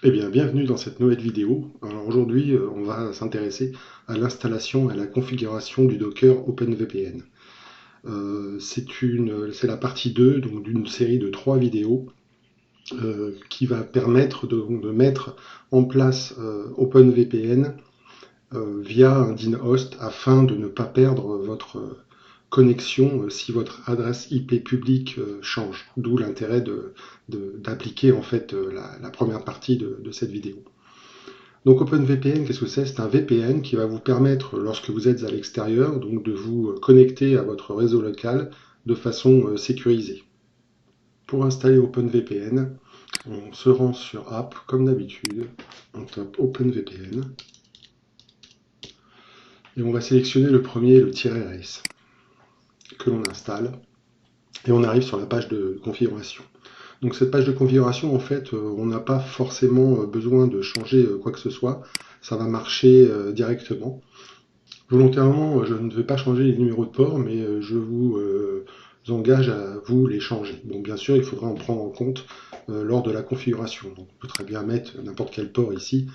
Eh bien, bienvenue dans cette nouvelle vidéo. Alors aujourd'hui, on va s'intéresser à l'installation et à la configuration du Docker OpenVPN. C'est la partie 2 donc, d'une série de 3 vidéos qui va permettre de mettre en place OpenVPN via un DIN-host afin de ne pas perdre votre connexion si votre adresse IP publique change. D'où l'intérêt d'appliquer en fait la première partie de cette vidéo. Donc OpenVPN, qu'est-ce que c'est? C'est un VPN qui va vous permettre, lorsque vous êtes à l'extérieur, donc de vous connecter à votre réseau local de façon sécurisée. Pour installer OpenVPN, on se rend sur App, comme d'habitude, on tape OpenVPN, et on va sélectionner le premier, le "-s", que l'on installe, et on arrive sur la page de configuration. Donc cette page de configuration, en fait, on n'a pas forcément besoin de changer quoi que ce soit, ça va marcher directement. Volontairement, je ne vais pas changer les numéros de port, mais je vous engage à vous les changer. Bon, bien sûr, il faudra en prendre en compte lors de la configuration. Donc, on peut très bien mettre n'importe quel port ici.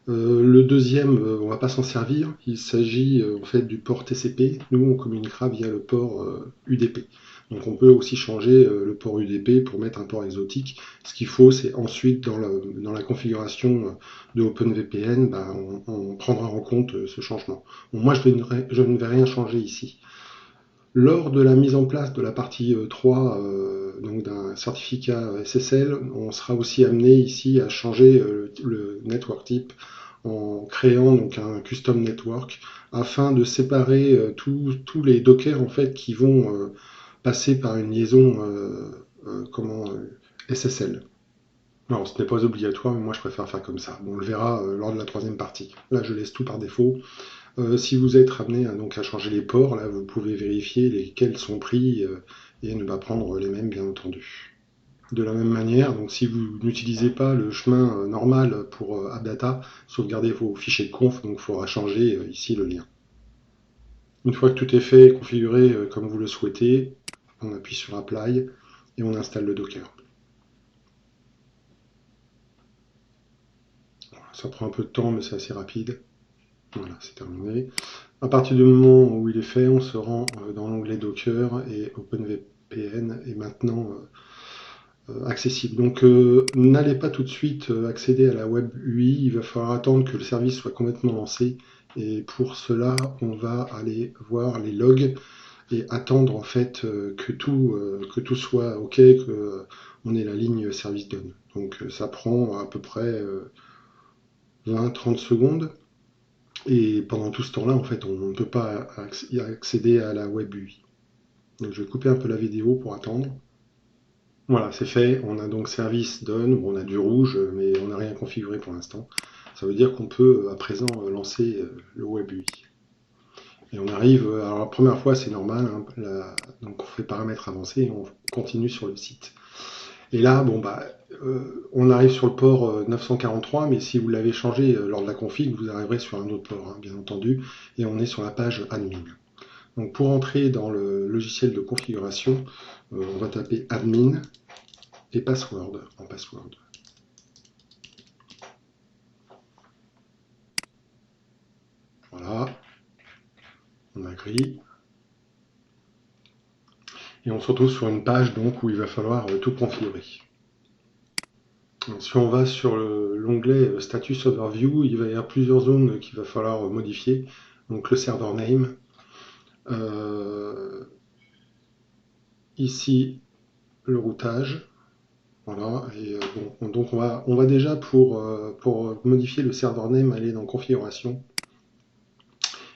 Le deuxième, on ne va pas s'en servir. Il s'agit en fait du port TCP. Nous, on communiquera via le port UDP. Donc on peut aussi changer le port UDP pour mettre un port exotique. Ce qu'il faut, c'est ensuite dans la configuration de OpenVPN, bah, on prendra en compte ce changement. Bon, moi, je ne vais rien changer ici. Lors de la mise en place de la partie 3, donc d'un certificat SSL, on sera aussi amené ici à changer le network type en créant donc un custom network afin de séparer tous les dockers en fait qui vont passer par une liaison SSL. Alors, ce n'est pas obligatoire, mais moi je préfère faire comme ça. Bon, on le verra lors de la troisième partie. Là, je laisse tout par défaut. Si vous êtes amené donc, à changer les ports, là, vous pouvez vérifier lesquels sont pris et ne pas prendre les mêmes, bien entendu. De la même manière, donc si vous n'utilisez pas le chemin normal pour AppData, sauvegardez vos fichiers de conf, donc il faudra changer ici le lien. Une fois que tout est fait et configuré comme vous le souhaitez, on appuie sur Apply et on installe le Docker. Voilà, ça prend un peu de temps, mais c'est assez rapide. Voilà, c'est terminé. À partir du moment où il est fait, on se rend dans l'onglet Docker et OpenVPN est maintenant accessible. Donc n'allez pas tout de suite accéder à la web UI, il va falloir attendre que le service soit complètement lancé. Et pour cela, on va aller voir les logs et attendre en fait que tout soit OK, que on ait la ligne service done. Donc ça prend à peu près 20-30 secondes. Et pendant tout ce temps-là, en fait, on ne peut pas accéder à la web UI. Donc je vais couper un peu la vidéo pour attendre. Voilà, c'est fait. On a donc service done. Bon, on a du rouge, mais on n'a rien configuré pour l'instant. Ça veut dire qu'on peut à présent lancer le web UI. Et on arrive, alors la première fois c'est normal, hein, donc on fait paramètres avancés et on continue sur le site. Et là, bon bah, on arrive sur le port 943, mais si vous l'avez changé lors de la config, vous arriverez sur un autre port, hein, bien entendu, et on est sur la page admin. Donc pour entrer dans le logiciel de configuration, on va taper admin et password en password. Voilà, on agree. Et on se retrouve sur une page donc où il va falloir tout configurer. Si on va sur l'onglet Status Overview, il va y avoir plusieurs zones qu'il va falloir modifier. Donc le server name. Euh, Ici, le routage. Voilà. Et bon, donc on va déjà pour modifier le server name aller dans configuration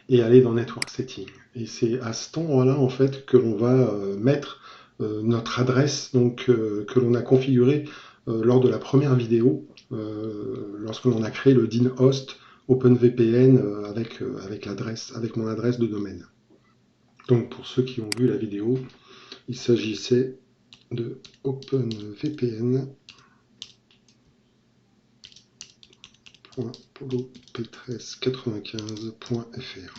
et aller dans network setting. Et c'est à cet endroit-là en fait que l'on va mettre notre adresse donc, que l'on a configurée lors de la première vidéo, lorsque l'on a créé le DIN host OpenVPN avec mon adresse de domaine. Donc pour ceux qui ont vu la vidéo, il s'agissait de openvpn.polo-p1395.fr.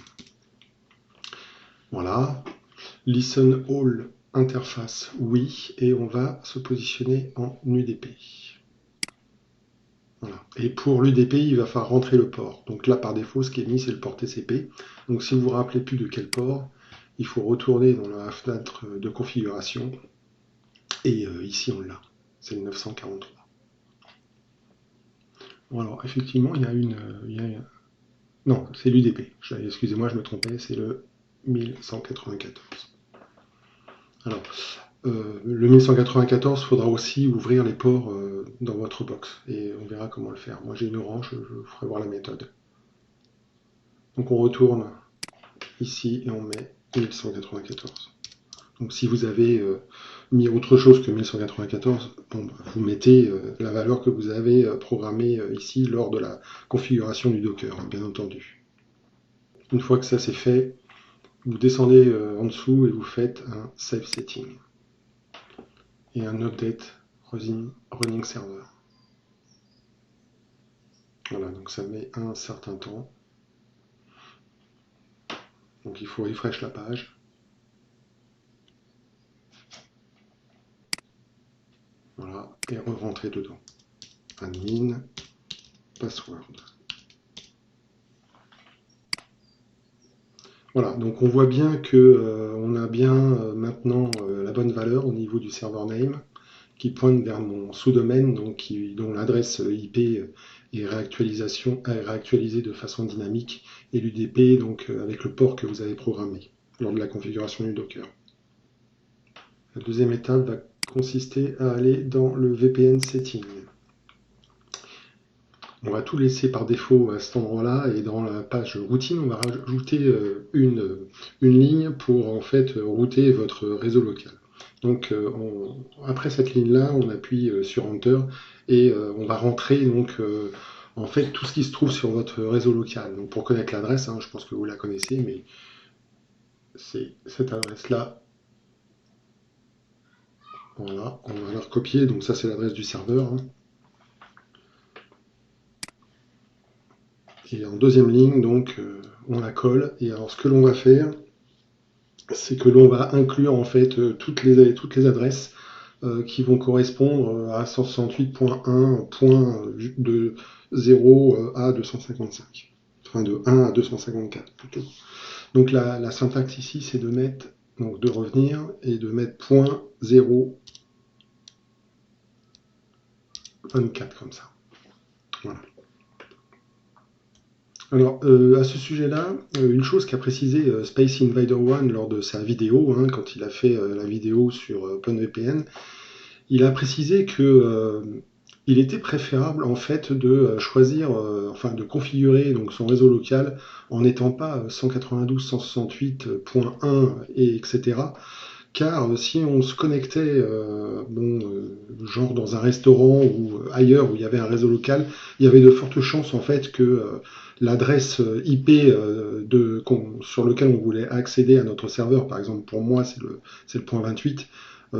Voilà. Listen all interface oui, et on va se positionner en UDP. Voilà. Et pour l'UDP, il va falloir rentrer le port. Donc là, par défaut, ce qui est mis, c'est le port TCP. Donc si vous vous rappelez plus de quel port, il faut retourner dans la fenêtre de configuration. Et ici, on l'a. C'est le 943. Bon, alors, effectivement, non, c'est l'UDP. Excusez-moi, je me trompais, c'est le 1194. Alors, le 1194, il faudra aussi ouvrir les ports dans votre box. Et on verra comment le faire. Moi, j'ai une orange, je vous ferai voir la méthode. Donc, on retourne ici et on met 1194. Donc si vous avez mis autre chose que 1194, bon, vous mettez la valeur que vous avez programmée ici lors de la configuration du Docker, hein, bien entendu. Une fois que ça c'est fait, vous descendez en dessous et vous faites un Save Setting et un Update Running Server. Voilà, donc ça met un certain temps. Donc il faut refresh la page. Voilà, et re-rentrer dedans. Admin, password. Voilà, donc on voit bien que on a bien maintenant la bonne valeur au niveau du server name qui pointe vers mon sous-domaine, donc dont l'adresse IP est réactualisée de façon dynamique, et l'UDP donc avec le port que vous avez programmé lors de la configuration du Docker. La deuxième étape va consister à aller dans le VPN setting. On va tout laisser par défaut à cet endroit-là, et dans la page routine, on va rajouter une ligne pour en fait router votre réseau local. Donc après cette ligne-là, on appuie sur Enter et on va rentrer donc en fait tout ce qui se trouve sur votre réseau local. Donc pour connaître l'adresse, hein, je pense que vous la connaissez, mais c'est cette adresse-là. Voilà, on va la recopier. Donc ça c'est l'adresse du serveur. Hein. Et en deuxième ligne, donc, on la colle. Et alors, ce que l'on va faire, c'est que l'on va inclure en fait toutes les adresses qui vont correspondre à 168.1.0 à 255. Enfin, de 1 à 254 plutôt. Donc, la syntaxe ici, c'est de mettre, donc de revenir et de mettre .024 comme ça. Voilà. Alors, à ce sujet-là, une chose qu'a précisé Space Invader One lors de sa vidéo, hein, quand il a fait la vidéo sur OpenVPN, il a précisé que il était préférable en fait de choisir, enfin de configurer donc son réseau local en n'étant pas 192.168.1 et etc. Car si on se connectait, genre dans un restaurant ou ailleurs où il y avait un réseau local, il y avait de fortes chances en fait que l'adresse IP sur lequel on voulait accéder à notre serveur, par exemple pour moi c'est le point 28,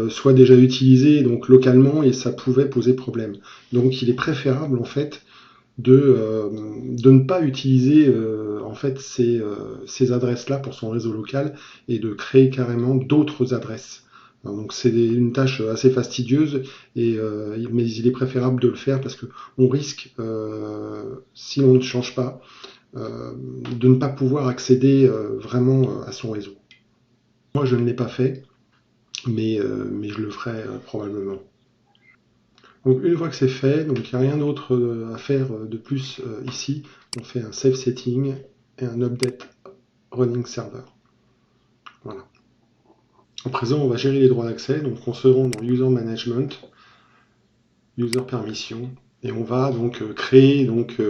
soit déjà utilisé donc localement et ça pouvait poser problème. Donc il est préférable en fait de ne pas utiliser en fait ces adresses-là pour son réseau local et de créer carrément d'autres adresses. Donc c'est une tâche assez fastidieuse, mais il est préférable de le faire parce que on risque, si on ne change pas, de ne pas pouvoir accéder vraiment à son réseau. Moi je ne l'ai pas fait, mais je le ferai probablement. Donc une fois que c'est fait, donc il n'y a rien d'autre à faire de plus ici. On fait un save setting et un update running server. Voilà. En présent, on va gérer les droits d'accès. Donc on se rend dans User Management, User Permission, et on va donc créer donc,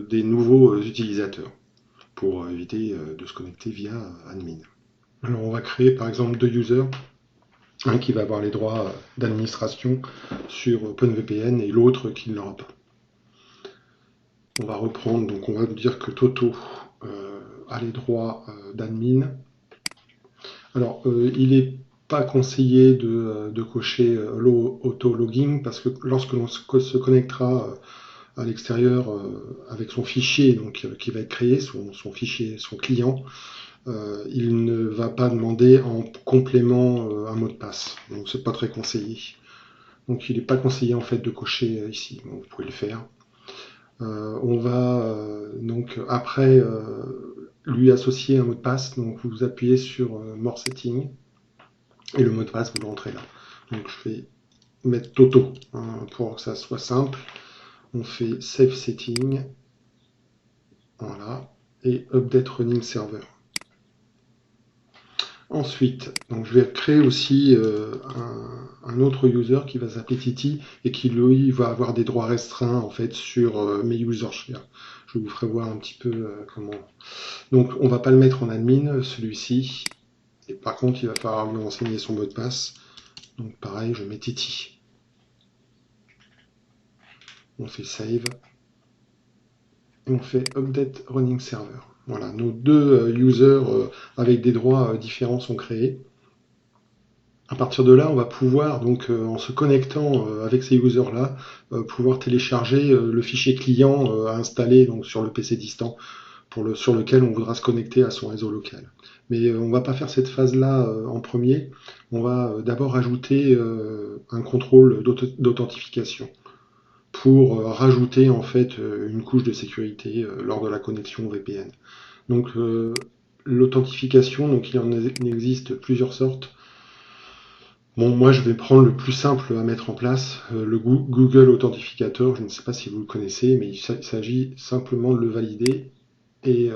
des nouveaux utilisateurs pour éviter de se connecter via admin. Alors on va créer par exemple deux users. Un qui va avoir les droits d'administration sur OpenVPN et l'autre qui ne l'aura pas. On va reprendre, donc on va dire que Toto a les droits d'admin. Alors, il n'est pas conseillé de cocher l'auto-logging parce que lorsque l'on se connectera à l'extérieur avec son fichier donc, qui va être créé, son fichier, son client, il ne va pas demander en complément un mot de passe. Donc c'est pas très conseillé. Donc il n'est pas conseillé en fait de cocher ici. Donc, vous pouvez le faire. On va donc après lui associer un mot de passe. Donc vous appuyez sur More Setting et le mot de passe vous l'entrez là. Donc je vais mettre Toto hein, pour que ça soit simple. On fait Save Setting, voilà, et Update Running Server. Ensuite, donc je vais créer aussi un autre user qui va s'appeler Titi et qui lui va avoir des droits restreints en fait sur mes user share. Je vous ferai voir un petit peu comment. Donc on va pas le mettre en admin celui-ci. Et par contre il va falloir lui renseigner son mot de passe. Donc pareil, je mets Titi. On fait save et on fait update running server. Voilà, nos deux users avec des droits différents sont créés. À partir de là, on va pouvoir, donc, en se connectant avec ces users-là, pouvoir télécharger le fichier client à installer donc, sur le PC distant sur lequel on voudra se connecter à son réseau local. Mais on ne va pas faire cette phase-là en premier. On va d'abord ajouter un contrôle d'authentification pour rajouter en fait une couche de sécurité lors de la connexion VPN. Donc l'authentification, donc il en existe plusieurs sortes. Bon, moi je vais prendre le plus simple à mettre en place, le Google Authentificator. Je ne sais pas si vous le connaissez, mais il s'agit simplement de le valider. Et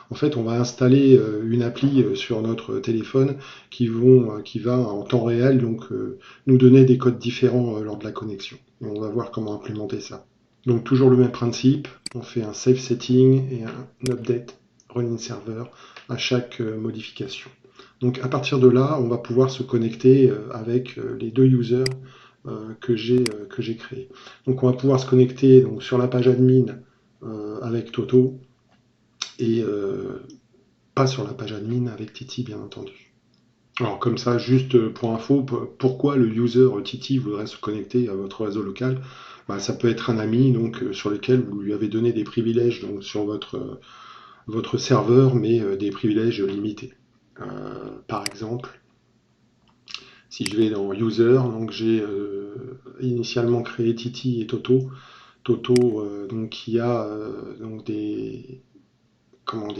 en fait, on va installer une appli sur notre téléphone qui va en temps réel donc nous donner des codes différents lors de la connexion. Et on va voir comment implémenter ça. Donc toujours le même principe, on fait un save setting et un update running server à chaque modification. Donc à partir de là, on va pouvoir se connecter avec les deux users que j'ai créés. Donc on va pouvoir se connecter donc, sur la page admin avec Toto et pas sur la page admin avec Titi bien entendu. Alors comme ça, juste pour info, pourquoi le user Titi voudrait se connecter à votre réseau local? Bah, ça peut être un ami donc sur lequel vous lui avez donné des privilèges donc, sur votre serveur, mais des privilèges limités. Par exemple, si je vais dans User, donc j'ai initialement créé Titi et Toto. Toto donc, qui a donc des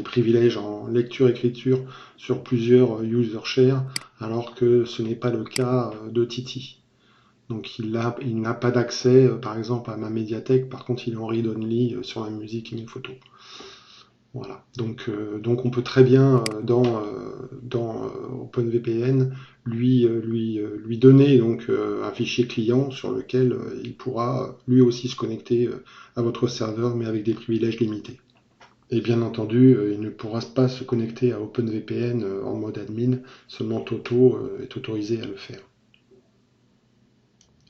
privilèges en lecture-écriture sur plusieurs user share, alors que ce n'est pas le cas de Titi. Donc il n'a pas d'accès, par exemple, à ma médiathèque, par contre il est en read-only sur la musique et les photos. Voilà. Donc on peut très bien dans OpenVPN lui donner donc un fichier client sur lequel il pourra lui aussi se connecter à votre serveur, mais avec des privilèges limités. Et bien entendu, il ne pourra pas se connecter à OpenVPN en mode admin, seulement Toto est autorisé à le faire.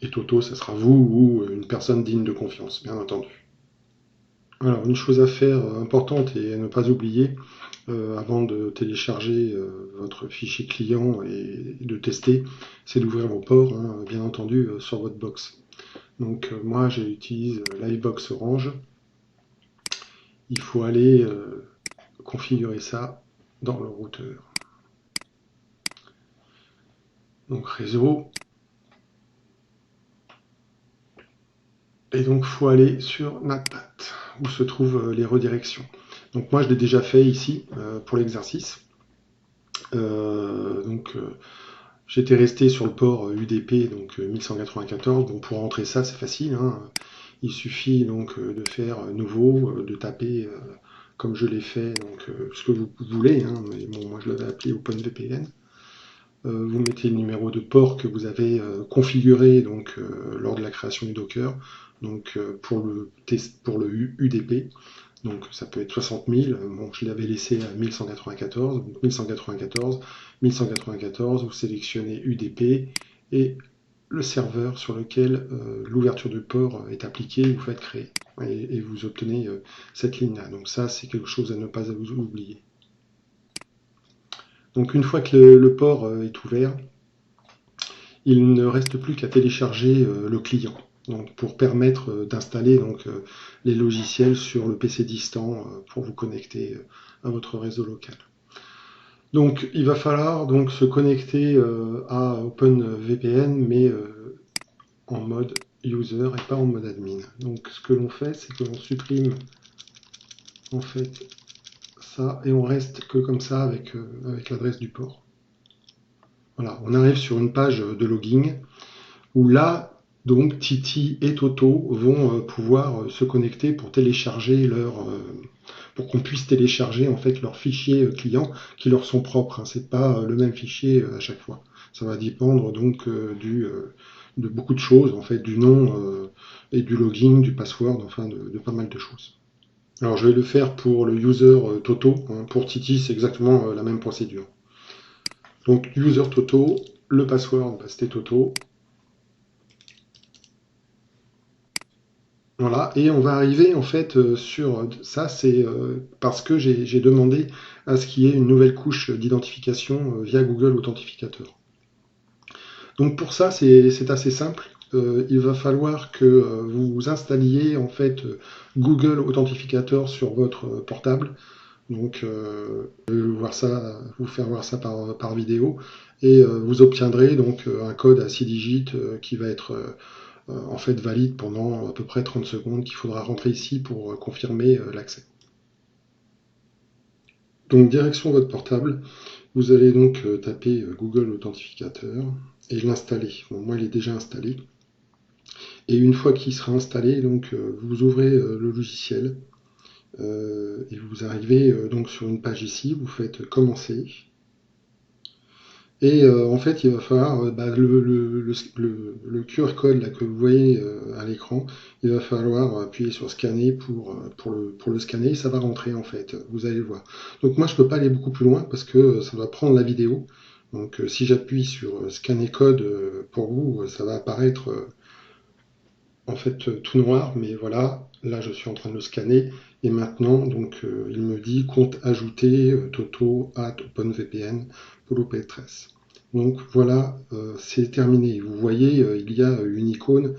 Et Toto, ce sera vous ou une personne digne de confiance, bien entendu. Alors, une chose à faire importante et à ne pas oublier, avant de télécharger votre fichier client et de tester, c'est d'ouvrir vos ports, hein, bien entendu, sur votre box. Donc moi, j'utilise Livebox Orange. Il faut aller configurer ça dans le routeur. Donc réseau. Et donc, il faut aller sur NatPat, où se trouvent les redirections. Donc moi, je l'ai déjà fait ici, pour l'exercice. J'étais resté sur le port UDP, donc 1194. Bon, pour rentrer ça, c'est facile, hein. Il suffit donc de faire nouveau, de taper, comme je l'ai fait, donc ce que vous voulez, hein, mais bon, moi je l'avais appelé OpenVPN. Vous mettez le numéro de port que vous avez configuré donc, lors de la création du Docker, donc pour le UDP. Donc ça peut être 60 000, bon, je l'avais laissé à 1194, donc 1194, 1194, vous sélectionnez UDP et le serveur sur lequel l'ouverture du port est appliquée, vous faites créer et vous obtenez cette ligne-là. Donc ça, c'est quelque chose à ne pas vous oublier. Donc une fois que le port est ouvert, il ne reste plus qu'à télécharger le client. Donc pour permettre d'installer donc les logiciels sur le PC distant pour vous connecter à votre réseau local. Donc il va falloir donc se connecter à OpenVPN mais en mode user et pas en mode admin. Donc ce que l'on fait, c'est que l'on supprime en fait ça et on reste que comme ça avec, avec l'adresse du port. Voilà, on arrive sur une page de logging où là, donc Titi et Toto vont pouvoir se connecter pour télécharger pour qu'on puisse télécharger en fait leurs fichiers clients qui leur sont propres. Hein. C'est pas le même fichier à chaque fois. Ça va dépendre donc de beaucoup de choses, en fait, du nom et du login, du password, enfin de pas mal de choses. Alors je vais le faire pour le user Toto. Hein. Pour Titi, c'est exactement la même procédure. Donc user Toto, le password, bah, c'était Toto. Voilà, et on va arriver en fait sur ça, c'est parce que j'ai demandé à ce qu'il y ait une nouvelle couche d'identification via Google Authentificator. Donc pour ça, c'est assez simple. Il va falloir que vous installiez en fait Google Authentificator sur votre portable. Donc je vais vous faire voir ça par vidéo et vous obtiendrez donc un code à 6 digits qui va être en fait valide pendant à peu près 30 secondes qu'il faudra rentrer ici pour confirmer l'accès. Donc direction votre portable, vous allez donc taper Google Authentificator et l'installer. Bon, moi il est déjà installé. Et une fois qu'il sera installé, donc vous ouvrez le logiciel et vous arrivez donc sur une page ici, vous faites commencer. Et en fait, il va falloir bah, le QR code là, que vous voyez à l'écran, il va falloir appuyer sur scanner pour le scanner, et ça va rentrer en fait, vous allez le voir. Donc moi, je ne peux pas aller beaucoup plus loin parce que ça va prendre la vidéo. Donc si j'appuie sur scanner code pour vous, ça va apparaître en fait tout noir, mais voilà, là je suis en train de le scanner. Et maintenant, donc, il me dit compte ajouté Toto at OpenVPN Polo P13. Donc voilà, c'est terminé. Vous voyez, il y a une icône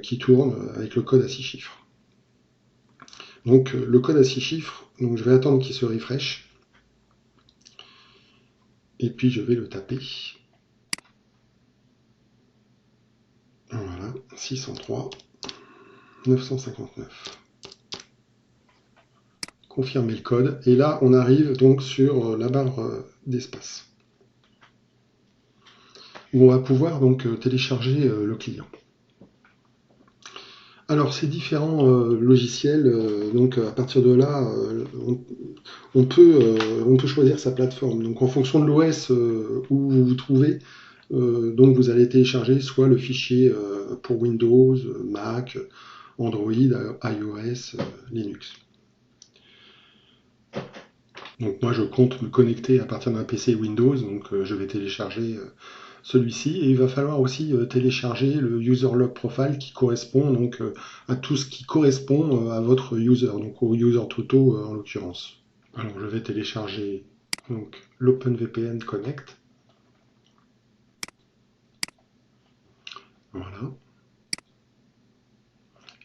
qui tourne avec le code à 6 chiffres. Donc le code à 6 chiffres, donc je vais attendre qu'il se refresh. Et puis je vais le taper. Voilà, 603 959. Confirmer le code. Et là, on arrive donc sur la barre d'espace, où on va pouvoir donc télécharger le client. Alors ces différents logiciels, donc à partir de là, on peut choisir sa plateforme. Donc en fonction de l'OS où vous vous trouvez, donc vous allez télécharger soit le fichier pour Windows, Mac, Android, iOS, Linux. Donc moi je compte me connecter à partir d'un PC Windows, donc je vais télécharger celui-ci et il va falloir aussi télécharger le user log profile qui correspond donc à tout ce qui correspond à votre user, donc au user Toto en l'occurrence. Alors je vais télécharger donc l'OpenVPN Connect. Voilà.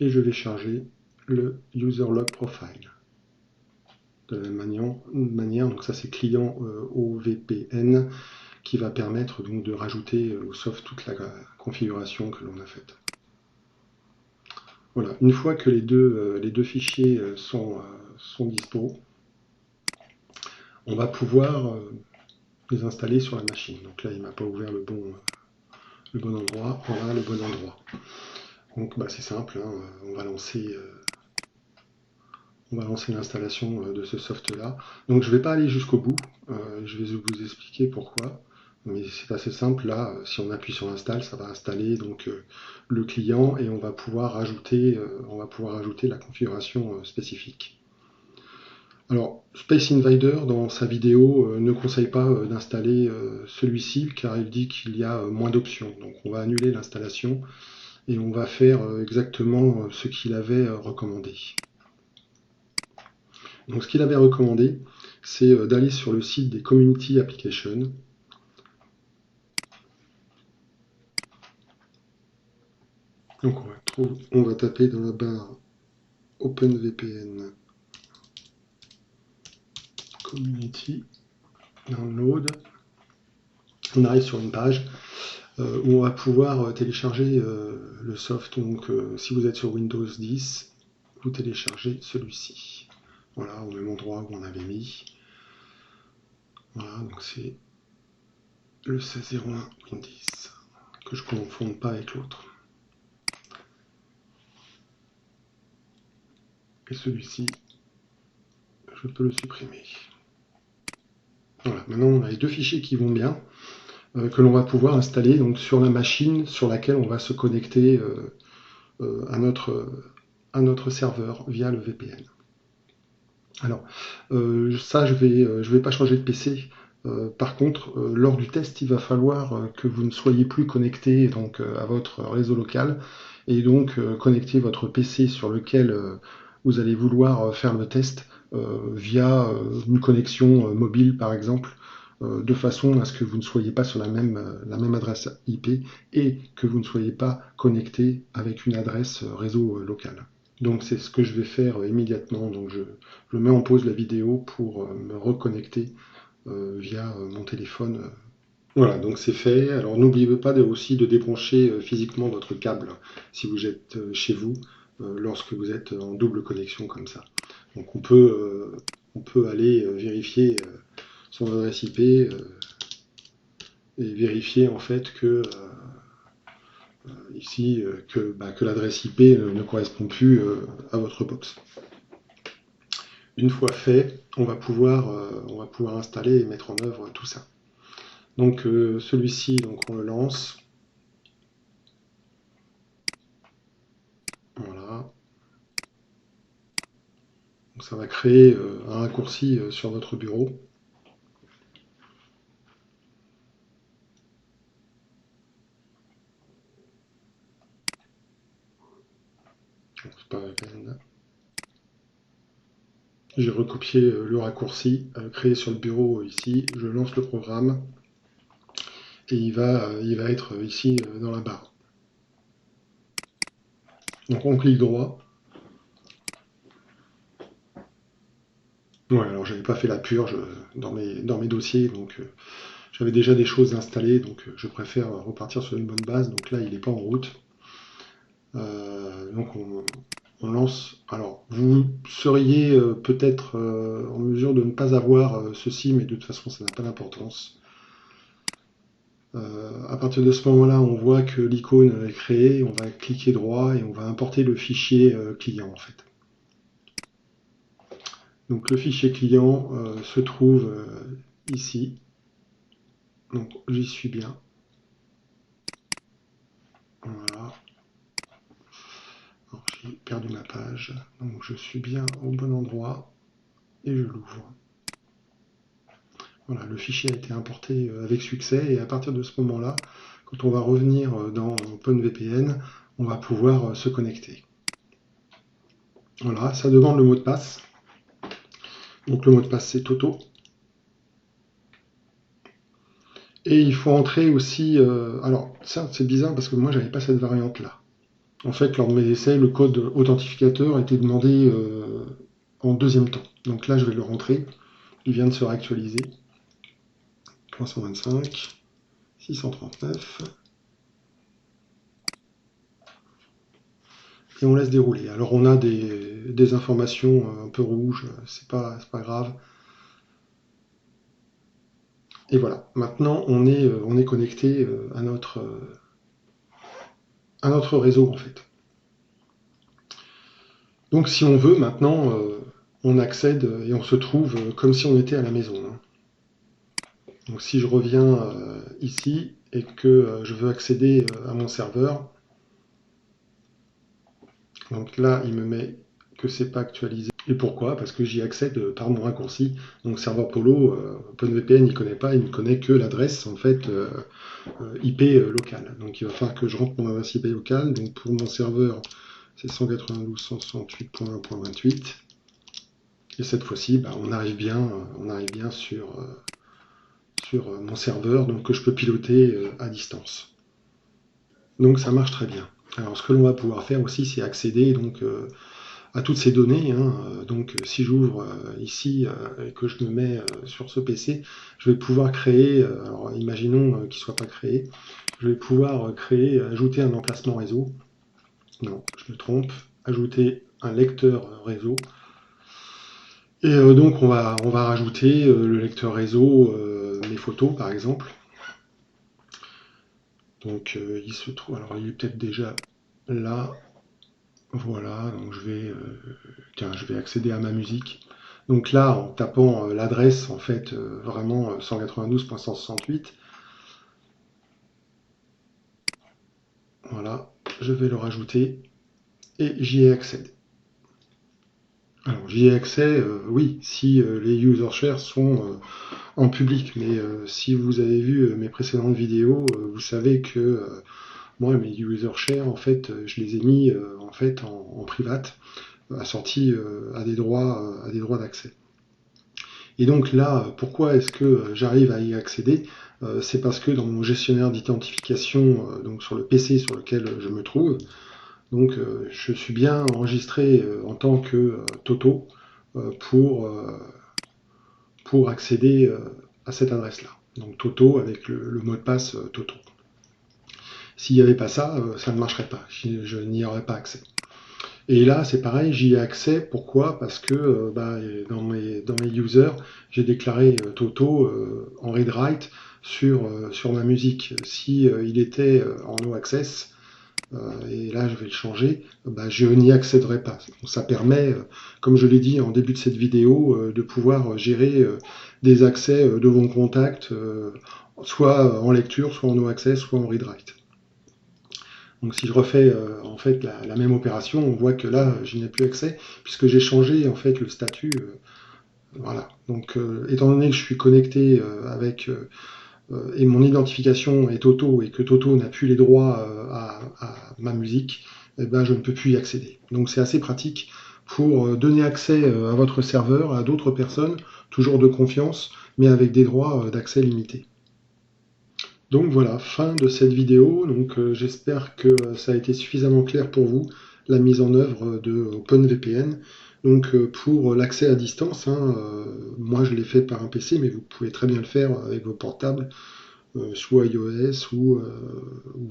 Et je vais charger le user log profile. De la même manière donc ça c'est client au VPN qui va permettre donc de rajouter sauf toute la configuration que l'on a faite. Voilà, une fois que les deux fichiers sont dispo, on va pouvoir les installer sur la machine. Donc là, il ne m'a pas ouvert le bon endroit. Voilà le bon endroit. Donc bah, c'est simple, hein, on va lancer l'installation de ce soft-là. Donc je ne vais pas aller jusqu'au bout, je vais vous expliquer pourquoi. Mais c'est assez simple, là, si on appuie sur install, ça va installer donc, le client et on va pouvoir ajouter la configuration spécifique. Alors, Space Invader, dans sa vidéo, ne conseille pas d'installer celui-ci car il dit qu'il y a moins d'options. Donc on va annuler l'installation et on va faire exactement ce qu'il avait recommandé. Donc ce qu'il avait recommandé, c'est d'aller sur le site des Community Applications. Donc on va taper dans la barre OpenVPN Community Download. On arrive sur une page où on va pouvoir télécharger le soft. Donc si vous êtes sur Windows 10, vous téléchargez celui-ci. Voilà, au même endroit où on avait mis. Voilà, donc c'est le 16.01 Windows, que je ne confonde pas avec l'autre. Et celui-ci, je peux le supprimer. Voilà, maintenant on a les deux fichiers qui vont bien, que l'on va pouvoir installer donc, sur la machine sur laquelle on va se connecter à notre serveur via le VPN. Alors, ça, je vais pas changer de PC. Par contre, lors du test, il va falloir que vous ne soyez plus connecté donc, à votre réseau local et donc connecter votre PC sur lequel vous allez vouloir faire le test via une connexion mobile, par exemple, de façon à ce que vous ne soyez pas sur la même adresse IP et que vous ne soyez pas connecté avec une adresse réseau local. Donc c'est ce que je vais faire immédiatement. Donc je mets en pause la vidéo pour me reconnecter via mon téléphone. Voilà, donc c'est fait. Alors n'oubliez pas aussi de débrancher physiquement votre câble si vous êtes chez vous lorsque vous êtes en double connexion comme ça. Donc on peut aller vérifier son adresse IP et vérifier en fait que ici que l'adresse IP ne correspond plus à votre box. Une fois fait, on va pouvoir installer et mettre en œuvre tout ça. Donc celui-ci, donc on le lance. Voilà. Donc ça va créer un raccourci sur votre bureau. C'est pas la peine. J'ai recopié le raccourci créé sur le bureau ici. Je lance le programme et il va être ici dans la barre. Donc on clique droit. Ouais, alors j'avais pas fait la purge dans mes dossiers, donc j'avais déjà des choses installées, donc je préfère repartir sur une bonne base. Donc là, il n'est pas en route. Donc on lance. Alors, vous seriez peut-être en mesure de ne pas avoir ceci, mais de toute façon, ça n'a pas d'importance. À partir de ce moment-là, on voit que l'icône est créée, on va cliquer droit et on va importer le fichier client en fait. Donc le fichier client se trouve ici. Donc j'y suis bien. Voilà. J'ai perdu ma page. Donc je suis bien au bon endroit et je l'ouvre. Voilà, le fichier a été importé avec succès et à partir de ce moment-là, quand on va revenir dans OpenVPN, on va pouvoir se connecter. Voilà, ça demande le mot de passe. Donc le mot de passe c'est Toto. Et il faut entrer aussi... alors ça c'est bizarre parce que moi j'avais pas cette variante là. En fait lors de mes essais le code authentificateur a été demandé en deuxième temps. Donc là je vais le rentrer. Il vient de se réactualiser. 325, 639. Et on laisse dérouler. Alors on a des informations un peu rouges, c'est pas grave. Et voilà, maintenant on est connecté à notre réseau en fait. Donc si on veut maintenant, on accède et on se trouve comme si on était à la maison. Hein. Donc si je reviens ici et que je veux accéder à mon serveur, donc là il me met que c'est pas actualisé. Et pourquoi? Parce que j'y accède par mon raccourci. Donc serveur Polo, OpenVPN il connaît pas, il ne connaît que l'adresse en fait IP locale. Donc il va falloir que je rentre mon adresse IP locale. Donc pour mon serveur c'est 192.168.1.28. Et cette fois-ci, bah, on arrive bien sur mon serveur, donc que je peux piloter à distance. Donc ça marche très bien. Alors ce que l'on va pouvoir faire aussi, c'est accéder donc à toutes ces données, hein. Donc si j'ouvre ici et que je me mets sur ce PC, je vais pouvoir créer, alors imaginons qu'il ne soit pas créé, je vais pouvoir créer, ajouter un emplacement réseau. Non, je me trompe, ajouter un lecteur réseau. Et donc on va rajouter le lecteur réseau, mes photos par exemple. Donc il se trouve, alors il est peut-être déjà là. Voilà, donc tiens, je vais accéder à ma musique. Donc là, en tapant l'adresse, en fait, vraiment 192.168, voilà, je vais le rajouter et j'y ai accès. Alors j'y ai accès, oui, si les user shares sont en public, mais si vous avez vu mes précédentes vidéos, vous savez que moi, mes user shares, en fait, je les ai mis en fait en private, assortis à des droits d'accès. Et donc là, pourquoi est-ce que j'arrive à y accéder? C'est parce que dans mon gestionnaire d'identification, donc sur le PC sur lequel je me trouve, donc je suis bien enregistré en tant que Toto euh, pour, euh, pour accéder à cette adresse-là. Donc Toto avec le mot de passe Toto. S'il n'y avait pas ça, ça ne marcherait pas. Je n'y aurais pas accès. Et là, c'est pareil, j'y ai accès. Pourquoi? Parce que dans mes users, j'ai déclaré Toto en read-write sur ma musique. Si il était en no access, et là je vais le changer, je n'y accéderai pas. Donc, ça permet, comme je l'ai dit en début de cette vidéo, de pouvoir gérer des accès de vos contacts, soit en lecture, soit en no access, soit en read-write. Donc si je refais en fait la même opération, on voit que là, je n'ai plus accès puisque j'ai changé en fait le statut. Voilà. Donc étant donné que je suis connecté et mon identification est Toto et que Toto n'a plus les droits à ma musique, eh ben, je ne peux plus y accéder. Donc c'est assez pratique pour donner accès à votre serveur à d'autres personnes, toujours de confiance, mais avec des droits d'accès limités. Donc voilà, fin de cette vidéo. Donc j'espère que ça a été suffisamment clair pour vous, la mise en œuvre de OpenVPN. Donc pour l'accès à distance, hein, moi je l'ai fait par un PC, mais vous pouvez très bien le faire avec vos portables, soit iOS ou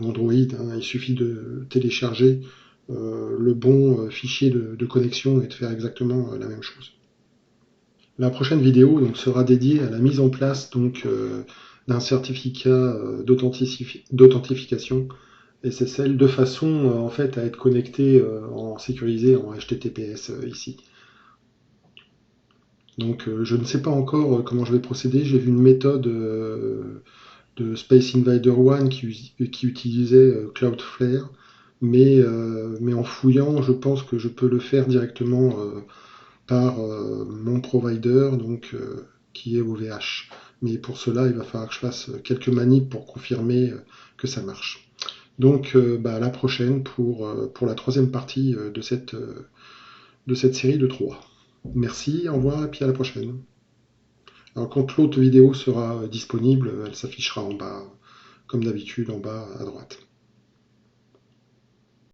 Android, hein. Il suffit de télécharger le bon fichier de connexion et de faire exactement la même chose. La prochaine vidéo donc, sera dédiée à la mise en place donc, d'un certificat d'authentification SSL de façon en fait à être connecté en sécurisé en HTTPS ici. Donc je ne sais pas encore comment je vais procéder. J'ai vu une méthode de Space Invader One qui utilisait Cloudflare, mais en fouillant, je pense que je peux le faire directement par mon provider, donc qui est OVH. Mais pour cela, il va falloir que je fasse quelques manips pour confirmer que ça marche. Donc à la prochaine pour la troisième partie de cette série de 3. Merci, au revoir et puis à la prochaine. Alors quand l'autre vidéo sera disponible, elle s'affichera en bas, comme d'habitude, en bas à droite.